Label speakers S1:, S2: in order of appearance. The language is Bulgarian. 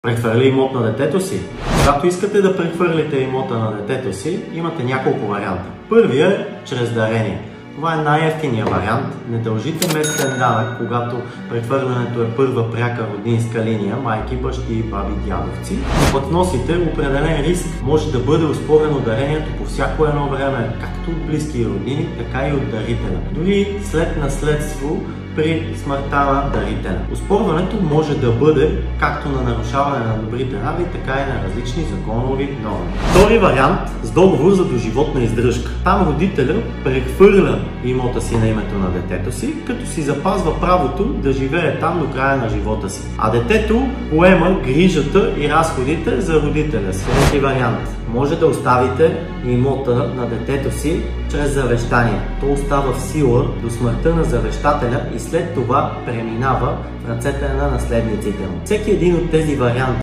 S1: Прехвърли имот на детето си. Когато искате да прехвърлите имота на детето си, имате няколко варианта. Първият е чрез дарение. Това е най-евтиният вариант. Не дължите местен данък, когато прехвърлянето е първа пряка роднинска линия, майки, бащи, баби, дядовци. Но пък носите определен риск. Може да бъде оспорено дарението по всяко едно време, както от близки роднини, така и от дарителя. Дори след наследство при смъртта на дарителя. Оспорването може да бъде както на нарушаване на добрите нрави, така и на различни законови норми. Втори вариант с договор за доживотна издръжка. Там родителя прехвърля имота си на името на детето си, като си запазва правото да живее там до края на живота си. А детето поема грижата и разходите за родителя си. Трети вариант. Може да оставите имота на детето си чрез завещание. То остава в сила до смъртта на завещателя и след това преминава в ръцете на наследниците му. Всеки един от тези варианти